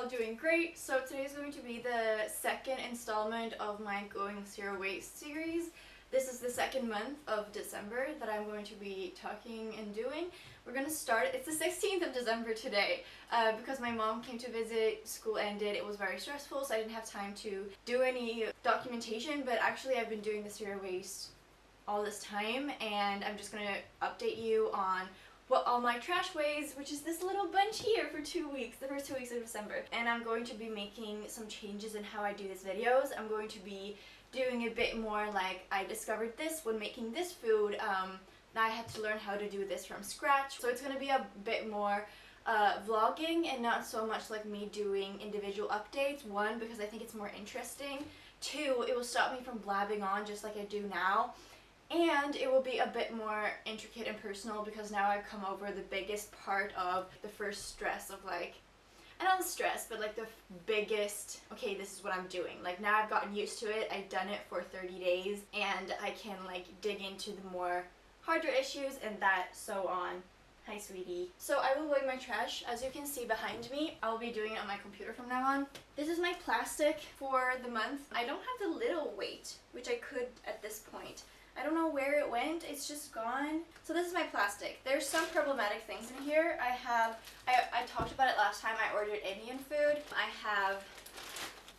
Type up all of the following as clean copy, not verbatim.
all doing great. So today is going to be the second installment of my Going Zero Waste series. This is the second month of December that I'm going to be talking and doing. We're going to start, it's the 16th of December today, because my mom came to visit, school ended, it was very stressful, so I didn't have time to do any documentation, but actually I've been doing the zero waste all this time, and I'm just going to update you on what all my trash weighs, which is this little bunch here for 2 weeks, the first 2 weeks of December. And I'm going to be making some changes in how I do these videos. I'm going to be doing a bit more like I discovered this when making this food. Now I had to learn how to do this from scratch. So it's going to be a bit more vlogging and not so much like me doing individual updates. One, because I think it's more interesting. Two, it will stop me from blabbing on just like I do now. And it will be a bit more intricate and personal because now I've come over the biggest part of the first stress of like, and not the stress, but like the biggest, okay, this is what I'm doing. Like now I've gotten used to it, I've done it for 30 days, and I can like dig into the more harder issues and that so on. Hi sweetie. So I will weigh my trash. As you can see behind me, I will be doing it on my computer from now on. This is my plastic for the month. I don't have the little weight, which I could at this point. I don't know where it went, it's just gone. So this is my plastic. There's some problematic things in here. I talked about it last time I ordered Indian food. I have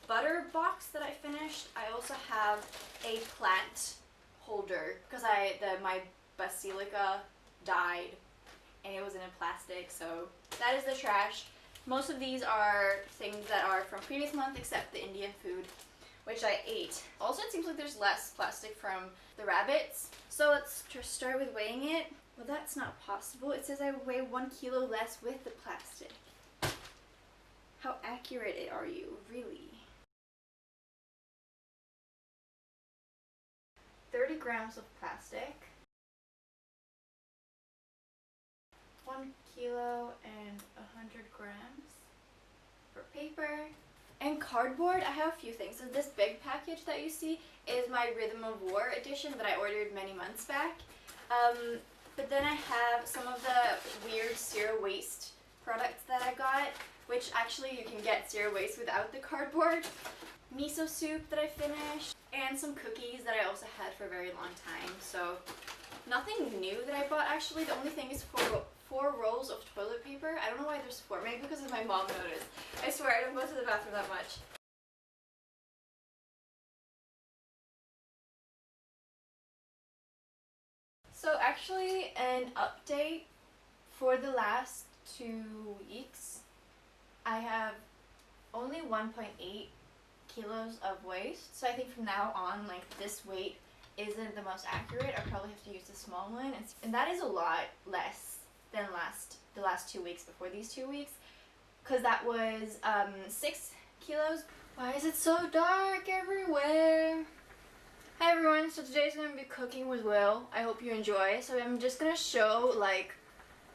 butter box that I finished. I also have a plant holder because my basilica died and it was in a plastic, so that is the trash. Most of these are things that are from previous month except the Indian food, which I ate. Also, it seems like there's less plastic from the rabbits. So let's just start with weighing it. Well, that's not possible. It says I weigh 1 kilo less with the plastic. How accurate are you, really? 30 grams of plastic. 1 kilo and 100 grams for paper. And cardboard, I have a few things. So this big package that you see is my Rhythm of War edition that I ordered many months back. But then I have some of the weird zero waste products that I got, which actually you can get zero waste without the cardboard. Miso soup that I finished, and some cookies that I also had for a very long time. So nothing new that I bought actually. The only thing is four rolls of toilet paper. I don't know why there's 4, maybe because of my mom noticed. I swear I don't go to the bathroom that much. So actually an update for the last 2 weeks. I have only 1.8 kilos of waste. So I think from now on, like, this weight isn't the most accurate. I probably have to use the small one. And that is a lot less than the last 2 weeks before these 2 weeks, because that was 6 kilos. Why is it so dark everywhere? Hi everyone, so today's gonna be cooking with Will. I hope you enjoy. So I'm just gonna show like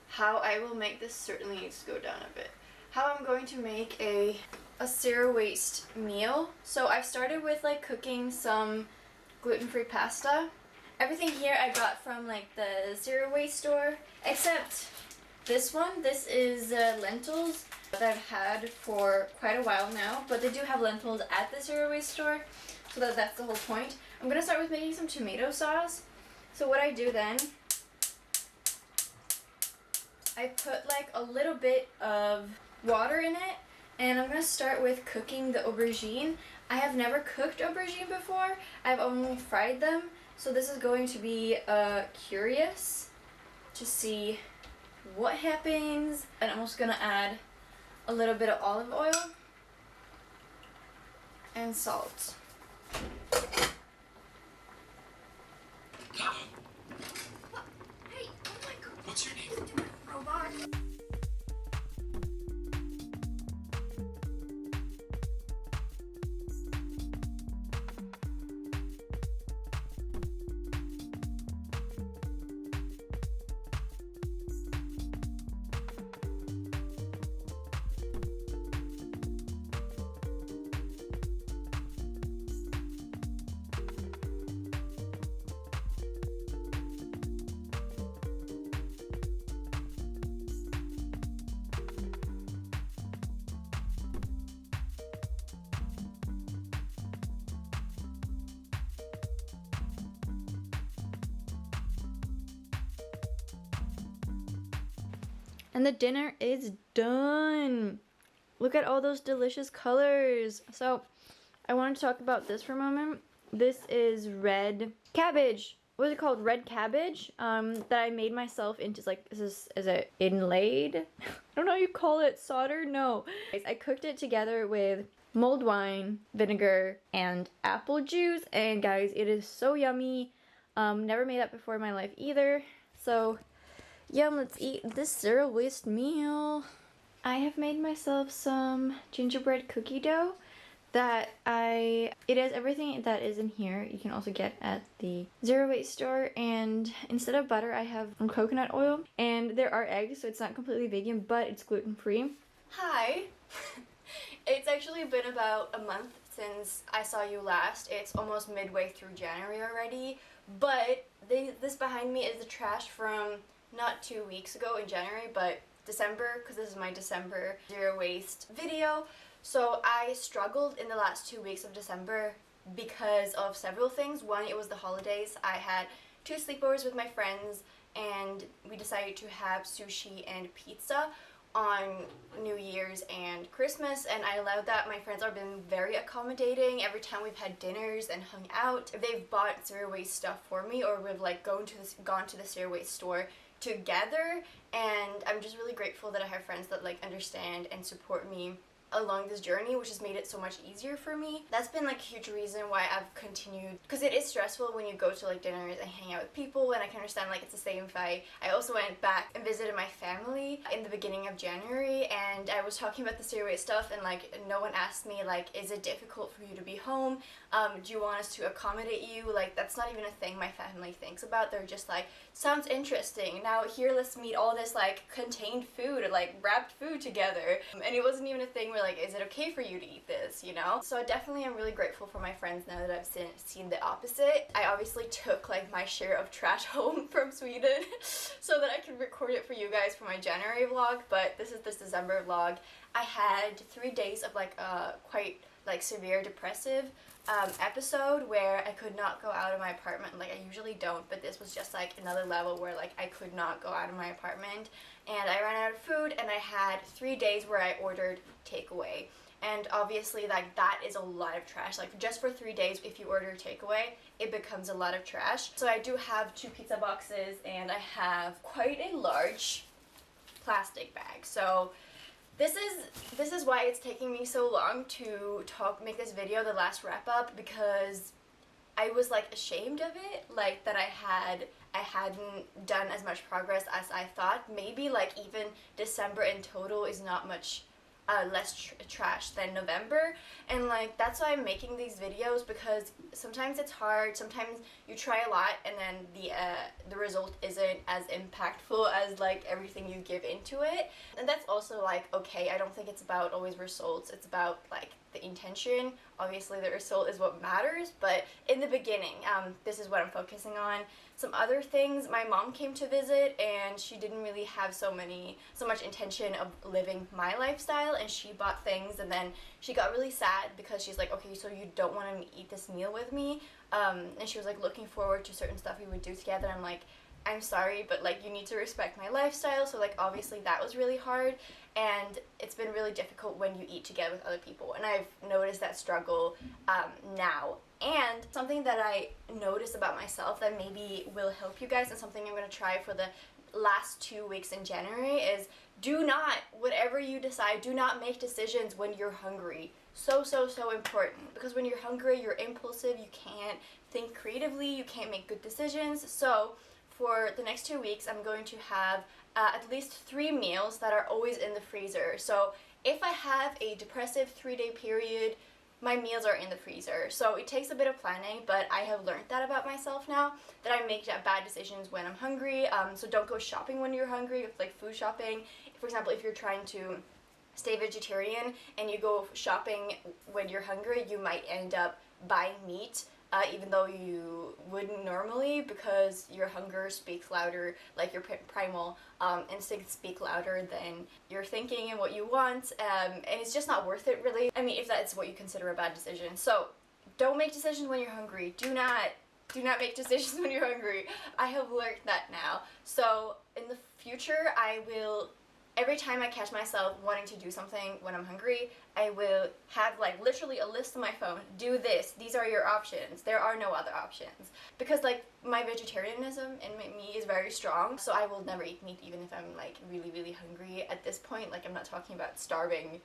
how I will make this. Certainly needs to go down a bit. How I'm going to make a zero waste meal. So I've started with like cooking some gluten-free pasta. Everything here I got from like the zero waste store, except this one. This is lentils that I've had for quite a while now, but they do have lentils at the zero waste store, so that's the whole point. I'm gonna start with making some tomato sauce. So what I do then, I put like a little bit of water in it, and I'm gonna start with cooking the aubergine. I have never cooked aubergine before. I've only fried them. So this is going to be curious to see what happens. And I'm also gonna add a little bit of olive oil and salt. Hey, oh my God. What's your name? Robot. And the dinner is done. Look at all those delicious colors. So I want to talk about this for a moment. This is red cabbage. What is it called? Red cabbage. That I made myself into, like, is it inlaid? I don't know how you call it. Solder? No. I cooked it together with mulled wine, vinegar, and apple juice. And guys, it is so yummy. Never made that before in my life either. So, yum, let's eat this zero waste meal. I have made myself some gingerbread cookie dough that it has everything that is in here. You can also get at the zero waste store, and instead of butter I have coconut oil, and there are eggs, so it's not completely vegan, but it's gluten-free. Hi. It's actually been about a month since I saw you last. It's almost midway through January already, but this behind me is the trash from not 2 weeks ago in January, but December, because this is my December zero waste video. So I struggled in the last 2 weeks of December because of several things. One, it was the holidays. I had 2 sleepovers with my friends, and we decided to have sushi and pizza on New Year's and Christmas, and I allowed that. My friends have been very accommodating. Every time we've had dinners and hung out, they've bought zero waste stuff for me, or we've like gone to the zero waste store together, and I'm just really grateful that I have friends that like understand and support me along this journey, which has made it so much easier for me. That's been like a huge reason why I've continued, because it is stressful when you go to like dinners and hang out with people, and I can understand like it's the same fight. I also went back and visited my family in the beginning of January, and I was talking about the zero waste stuff, and like no one asked me like, is it difficult for you to be home? Do you want us to accommodate you? Like, that's not even a thing my family thinks about. They're just like, sounds interesting. Now here, let's meet all this like contained food or like wrapped food together. And it wasn't even a thing where like, is it okay for you to eat this, you know? So I definitely am really grateful for my friends now that I've seen the opposite. I obviously took like my share of trash home from Sweden so that I could record it for you guys for my January vlog, but this is this December vlog. I had 3 days of like quite like severe depressive episode where I could not go out of my apartment. Like, I usually don't, but this was just like another level where like I could not go out of my apartment, and I ran out of food, and I had 3 days where I ordered takeaway. And obviously like that is a lot of trash. Like just for 3 days, if you order takeaway, it becomes a lot of trash. So I do have 2 pizza boxes, and I have quite a large plastic bag. So this is why it's taking me so long to make this video, the last wrap up, because I was like ashamed of it, like that I hadn't done as much progress as I thought. Maybe like even December in total is not much less trash than November, and like that's why I'm making these videos, because sometimes it's hard. Sometimes you try a lot and then the result isn't as impactful as like everything you give into it, and that's also like okay. I don't think it's about always results. It's about like the intention. Obviously the result is what matters, but in the beginning, this is what I'm focusing on. Some other things, my mom came to visit, and she didn't really have so much intention of living my lifestyle, and she bought things, and then she got really sad because she's like, okay, so you don't want to eat this meal with me, and she was like looking forward to certain stuff we would do together. I'm like, I'm sorry, but like you need to respect my lifestyle. So like obviously that was really hard, and it's been really difficult when you eat together with other people, and I've noticed that struggle now. And something that I noticed about myself that maybe will help you guys, and something I'm going to try for the last 2 weeks in January, is do not, whatever you decide, do not make decisions when you're hungry. So important, because when you're hungry, you're impulsive, you can't think creatively, you can't make good decisions. So for the next 2 weeks, I'm going to have at least 3 meals that are always in the freezer. So if I have a depressive 3-day period, my meals are in the freezer. So it takes a bit of planning, but I have learned that about myself now, that I make bad decisions when I'm hungry. So don't go shopping when you're hungry, like food shopping. For example, if you're trying to stay vegetarian and you go shopping when you're hungry, you might end up buying meat even though you wouldn't normally, because your hunger speaks louder, like your primal instincts speak louder than your thinking and what you want, and it's just not worth it, really. I mean, if that's what you consider a bad decision. So don't make decisions when you're hungry. Do not make decisions when you're hungry. I have learned that now. So in the future, I will every time I catch myself wanting to do something when I'm hungry, I will have like literally a list on my phone. Do this. These are your options. There are no other options. Because like my vegetarianism in me is very strong, so I will never eat meat even if I'm like really, really hungry at this point. Like I'm not talking about starving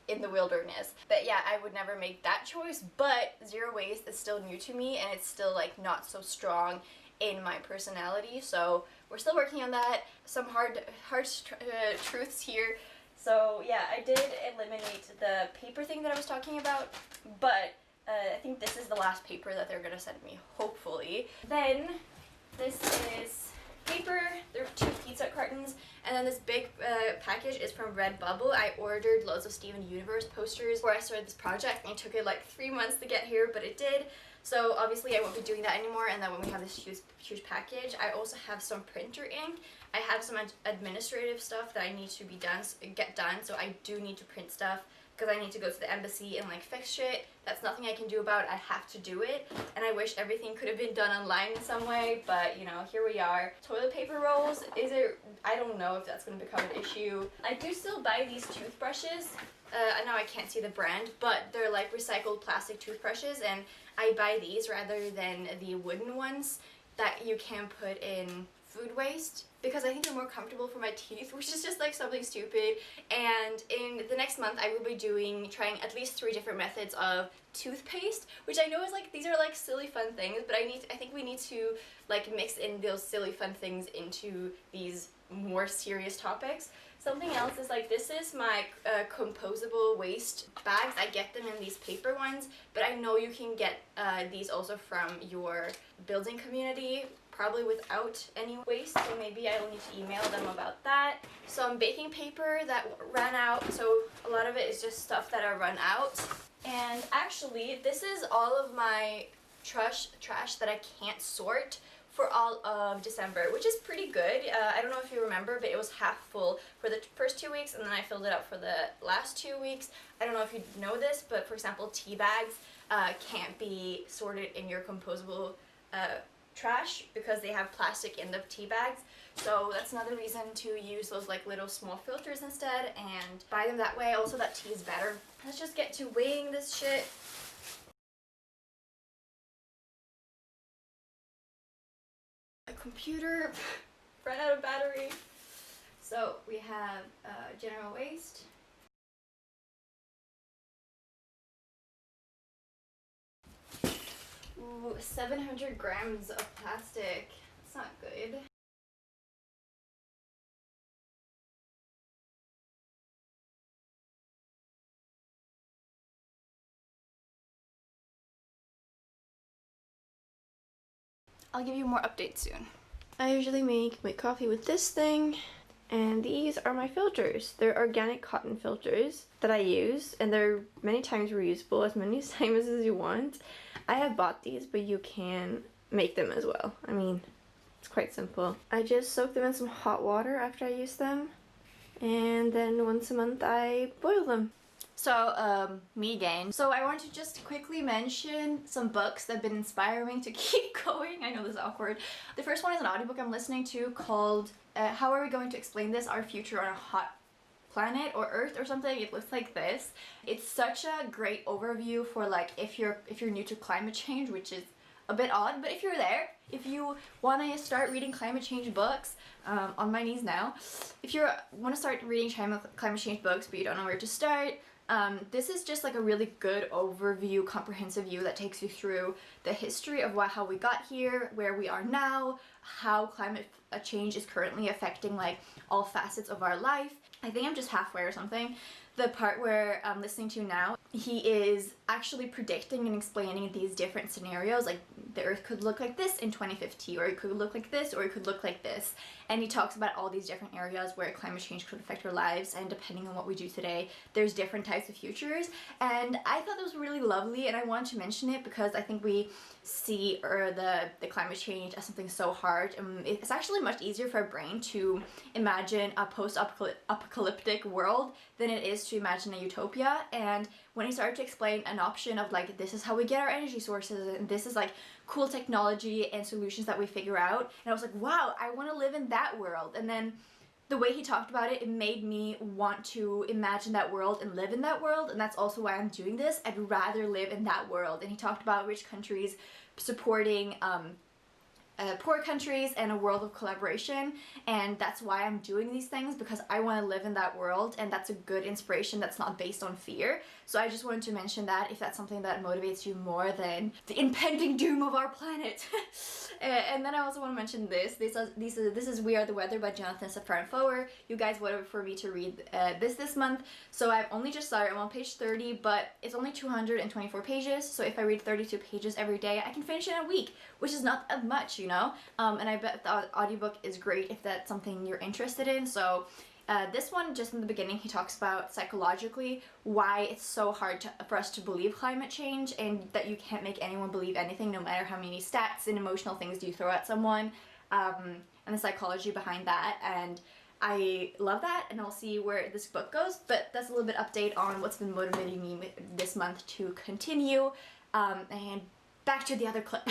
in the wilderness. But yeah, I would never make that choice, but zero waste is still new to me and it's still like not so strong in my personality, so we're still working on that. Some hard truths here. So yeah, I did eliminate the paper thing that I was talking about, but I think this is the last paper that they're gonna send me, hopefully. Then this is paper. There are 2 pizza cartons, and then this big package is from Redbubble. I ordered loads of Steven Universe posters before I started this project, and it took it like 3 months to get here, but it did. So obviously I won't be doing that anymore, and then when we have this huge package, I also have some printer ink. I have some administrative stuff that I need to get done, so I do need to print stuff because I need to go to the embassy and like fix shit. That's nothing I can do about it. I have to do it, and I wish everything could have been done online in some way, but you know, here we are. Toilet paper rolls, I don't know if that's going to become an issue. I do still buy these toothbrushes. I know I can't see the brand, but they're like recycled plastic toothbrushes, and I buy these rather than the wooden ones that you can put in food waste because I think they're more comfortable for my teeth, which is just like something stupid. And in the next month I will be trying at least 3 different methods of toothpaste, which I know is like, these are like silly fun things, but I think we need to like mix in those silly fun things into these more serious topics. Something else is like, this is my composable waste bags. I get them in these paper ones, but I know you can get these also from your building community, probably without any waste, so maybe I will need to email them about that. Some baking paper that ran out, so a lot of it is just stuff that I run out. And actually, this is all of my trash that I can't sort for all of December, which is pretty good. I don't know if you remember, but it was half full for the first 2 weeks, and then I filled it up for the last 2 weeks. I don't know if you know this, but for example, tea bags can't be sorted in your composable trash because they have plastic in the tea bags. So that's another reason to use those like little small filters instead and buy them that way. Also, that tea is better. Let's just get to weighing this shit. My computer ran out of battery. So we have general waste. Ooh, 700 grams of plastic. That's not good. I'll give you more updates soon. I usually make my coffee with this thing, and these are my filters. They're organic cotton filters that I use, and they're many times reusable, as many times as you want. I have bought these, but you can make them as well. I mean, it's quite simple. I just soak them in some hot water after I use them, and then once a month I boil them. So, me again. So I want to just quickly mention some books that have been inspiring to keep going. I know this is awkward. The first one is an audiobook I'm listening to called How Are We Going to Explain This? Our Future on a Hot Planet or Earth or something. It looks like this. It's such a great overview for like if you're new to climate change, which is a bit odd, but if you're there, if you want to start reading climate change books, on my knees now, if you want to start reading climate change books but you don't know where to start, this is just like a really good overview, comprehensive view that takes you through the history of how we got here, where we are now, how climate change is currently affecting like all facets of our life. I think I'm just halfway or something. The part where I'm listening to now, he is actually predicting and explaining these different scenarios, like the Earth could look like this in 2050, or it could look like this, or it could look like this. And he talks about all these different areas where climate change could affect our lives, and depending on what we do today, there's different types of futures. And I thought that was really lovely, and I wanted to mention it because I think we see the climate change as something so hard. It's actually much easier for our brain to imagine a post-apocalyptic world than it is to imagine a utopia. And when he started to explain an option of like, this is how we get our energy sources, and this is like cool technology and solutions that we figure out, and I was like, wow, I want to live in that world. And then the way he talked about it, it made me want to imagine that world and live in that world, and that's also why I'm doing this. I'd rather live in that world. And he talked about rich countries supporting poor countries and a world of collaboration, and that's why I'm doing these things, because I want to live in that world, and that's a good inspiration that's not based on fear. So I just wanted to mention that if that's something that motivates you more than the impending doom of our planet. And then I also want to mention this is We Are the Weather by Jonathan Safran Foer. You guys voted for me to read this month, so I've only just started. I'm on page 30, but it's only 224 pages, so if I read 32 pages every day, I can finish in a week, which is not that much, you know? And I bet the audiobook is great if that's something you're interested in. So this one, just in the beginning, he talks about psychologically why it's so hard for us to believe climate change, and that you can't make anyone believe anything, no matter how many stats and emotional things you throw at someone, and the psychology behind that. And I love that, and I'll see where this book goes, but that's a little bit update on what's been motivating me this month to continue. And back to the other clip.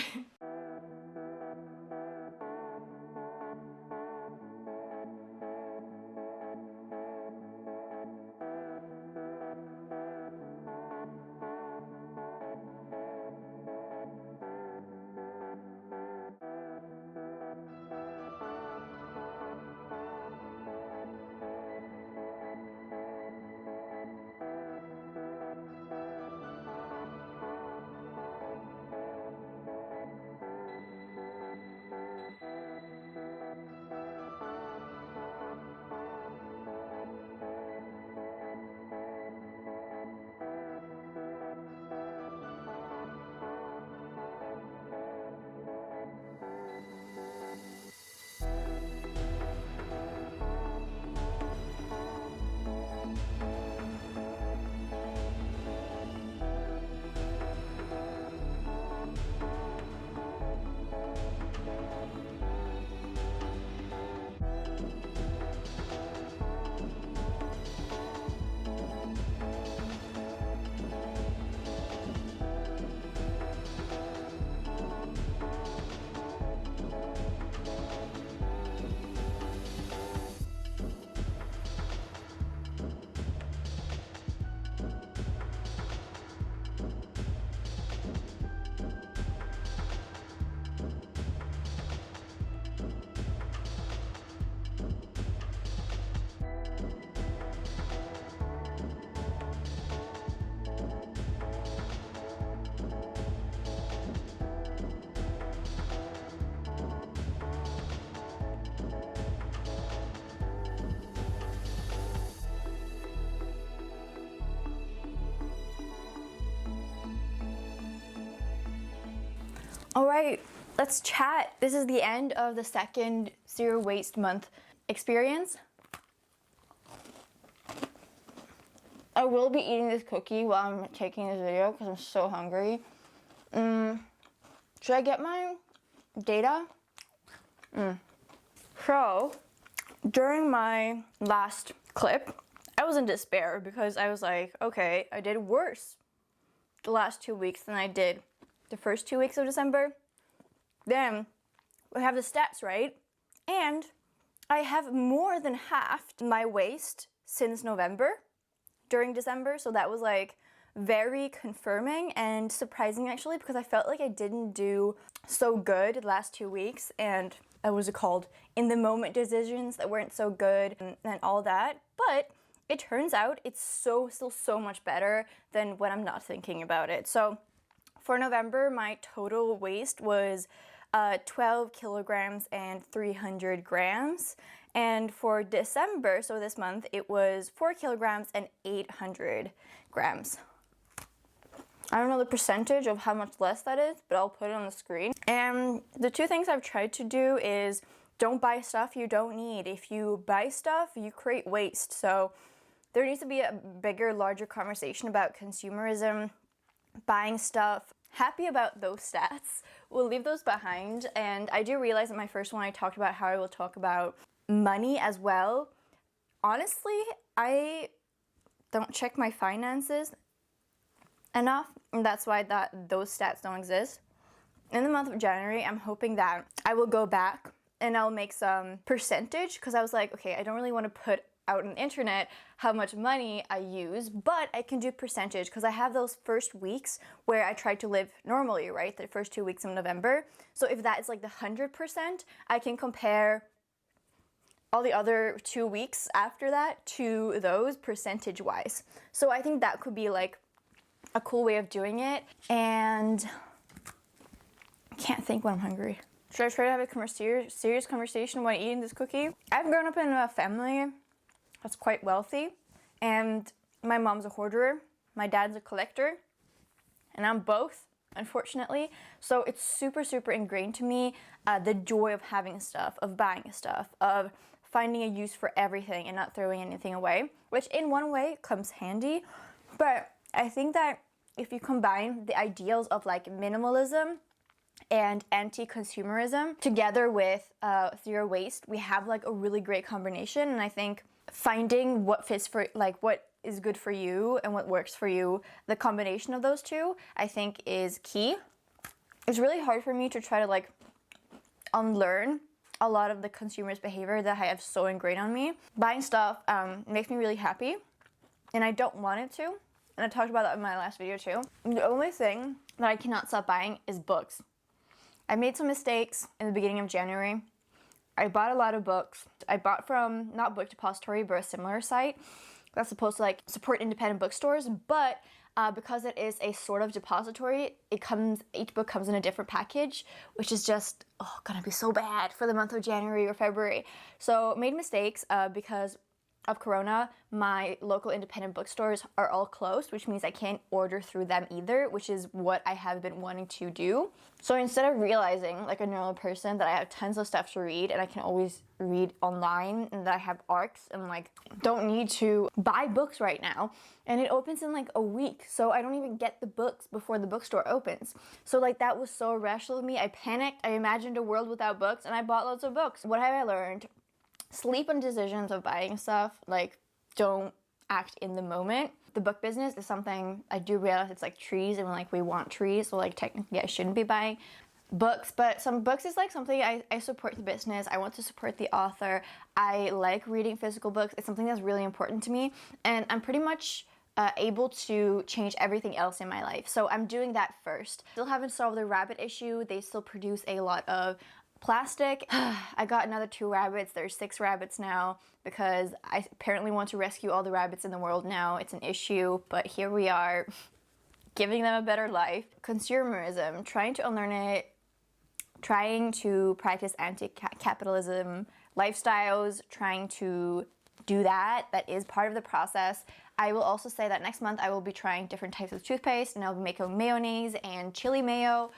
All right, let's chat. This is the end of the second Zero Waste Month experience. I will be eating this cookie while I'm taking this video because I'm so hungry. Should I get my data? So, during my last clip, I was in despair because I was like, okay, I did worse the last 2 weeks than I did the first 2 weeks of December. Then we have the stats, right? And I have more than halved my waste since November during December. So that was like very confirming and surprising actually, because I felt like I didn't do so good the last 2 weeks, and was it called, in the moment decisions that weren't so good and all that. But it turns out it's still so much better than when I'm not thinking about it. So for November, my total waste was 12 kilograms and 300 grams. And for December, so this month, it was 4 kilograms and 800 grams. I don't know the percentage of how much less that is, but I'll put it on the screen. And the two things I've tried to do is don't buy stuff you don't need. If you buy stuff, you create waste. So there needs to be a bigger, larger conversation about consumerism, buying stuff. Happy about those stats. We'll leave those behind. And I do realize in my first one I talked about how I will talk about money as well. Honestly, I don't check my finances enough, and that's why those stats don't exist. In the month of January, I'm hoping that I will go back and I'll make some percentage, because I was like, okay, I don't really want to put out on the internet how much money I use, but I can do percentage because I have those first weeks where I try to live normally, right? The first 2 weeks of November. So if that is like the 100%, I can compare all the other 2 weeks after that to those percentage wise. So I think that could be like a cool way of doing it. And I can't think when I'm hungry. Should I try to have a serious conversation while eating this cookie? I've grown up in a family that's quite wealthy, and my mom's a hoarder, my dad's a collector, and I'm both, unfortunately. So it's super, super ingrained to me, the joy of having stuff, of buying stuff, of finding a use for everything and not throwing anything away, which in one way comes handy. But I think that if you combine the ideals of like minimalism and anti-consumerism together with zero waste, we have like a really great combination. And I think finding what fits for, like, what is good for you and what works for you, the combination of those two, I think is key. It's really hard for me to try to like unlearn a lot of the consumerist behavior that I have so ingrained on me. Buying stuff makes me really happy, and I don't want it to. And I talked about that in my last video too. The only thing that I cannot stop buying is books. I made some mistakes in the beginning of January. I bought a lot of books. I bought from, not Book Depository, but a similar site that's supposed to like support independent bookstores, but because it is a sort of depository, each book comes in a different package, which is just, gonna be so bad for the month of January or February. So made mistakes because of Corona. My local independent bookstores are all closed, which means I can't order through them either, which is what I have been wanting to do. So instead of realizing, like a normal person, that I have tons of stuff to read and I can always read online and that I have ARCs and like don't need to buy books right now, and it opens in like a week, so I don't even get the books before the bookstore opens. So like that was so irrational of me. I panicked, I imagined a world without books, and I bought lots of books. What have I learned? Sleep on decisions of buying stuff. Like, don't act in the moment. The book business is something I do realize it's like trees, and like we want trees, so like technically I shouldn't be buying books, but some books is like something I support the business. I want to support the author. I like reading physical books. It's something that's really important to me, and I'm pretty much able to change everything else in my life. So I'm doing that first. Still haven't solved the rabbit issue. They still produce a lot of plastic. I got another 2 rabbits. There's 6 rabbits now because I apparently want to rescue all the rabbits in the world now. It's an issue, but here we are, giving them a better life. Consumerism, trying to unlearn it, trying to practice anti-capitalism lifestyles, trying to do that. That is part of the process. I will also say that next month I will be trying different types of toothpaste, and I'll be making mayonnaise and chili mayo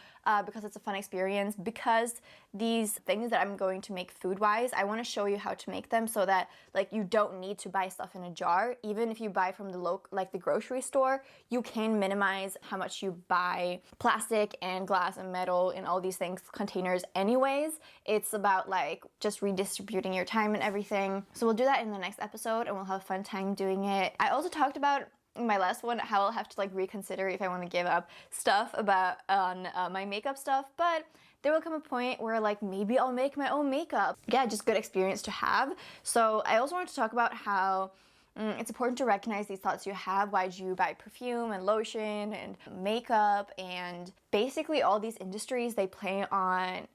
because it's a fun experience. Because these things that I'm going to make food-wise, I want to show you how to make them so that like you don't need to buy stuff in a jar. Even if you buy from the local, like the grocery store, you can minimize how much you buy plastic and glass and metal and all these things, containers anyways. It's about like just redistributing your time and everything. So we'll do that in the next episode, and we'll have a fun time doing it. I also talked about in my last one how I'll have to like reconsider if I want to give up stuff about my makeup stuff, but there will come a point where like maybe I'll make my own makeup. Yeah, just good experience to have. So I also wanted to talk about how it's important to recognize these thoughts you have. Why do you buy perfume and lotion and makeup? And basically all these industries, they play on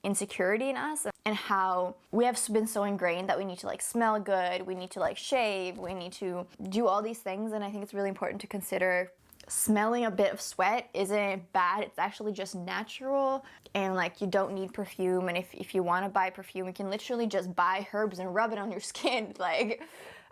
insecurity in us, and how we have been so ingrained that we need to like smell good, we need to like shave, we need to do all these things. And I think it's really important to consider smelling a bit of sweat isn't bad. It's actually just natural, and like you don't need perfume. And if you want to buy perfume, you can literally just buy herbs and rub it on your skin. Like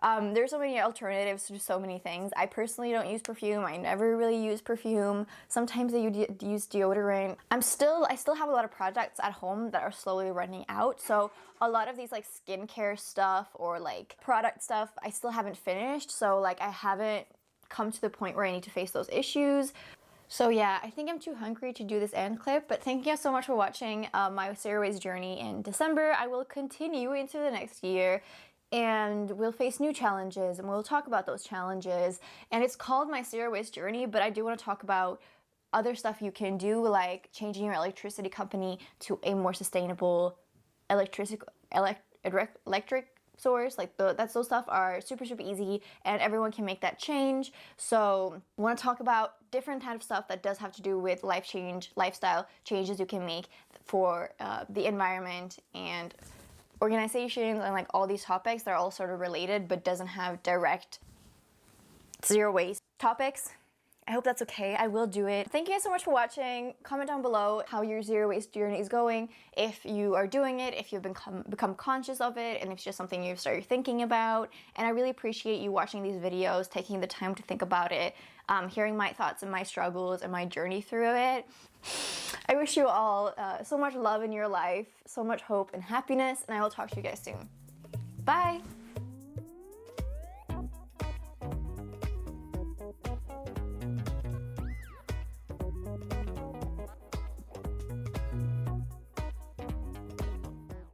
there's so many alternatives to so many things. I personally don't use perfume. I never really use perfume. Sometimes I use deodorant. I still have a lot of projects at home that are slowly running out. So a lot of these like skincare stuff or like product stuff, I still haven't finished. So like I haven't come to the point where I need to face those issues. So yeah, I think I'm too hungry to do this end clip, but thank you so much for watching my zero waste journey in December. I will continue into the next year, and we'll face new challenges, and we'll talk about those challenges. And it's called my zero waste journey, but I do want to talk about other stuff you can do, like changing your electricity company to a more sustainable electric source, like those stuff are super easy, and everyone can make that change. So I want to talk about different kind of stuff that does have to do with lifestyle changes you can make for the environment and organizations, and like all these topics that are all sort of related but doesn't have direct zero waste topics. I hope that's okay. I will do it. Thank you guys so much for watching. Comment down below how your zero waste journey is going, if you are doing it, if you've become conscious of it, and if it's just something you've started thinking about. And I really appreciate you watching these videos, taking the time to think about it, hearing my thoughts and my struggles and my journey through it. I wish you all so much love in your life, so much hope and happiness, and I will talk to you guys soon. Bye!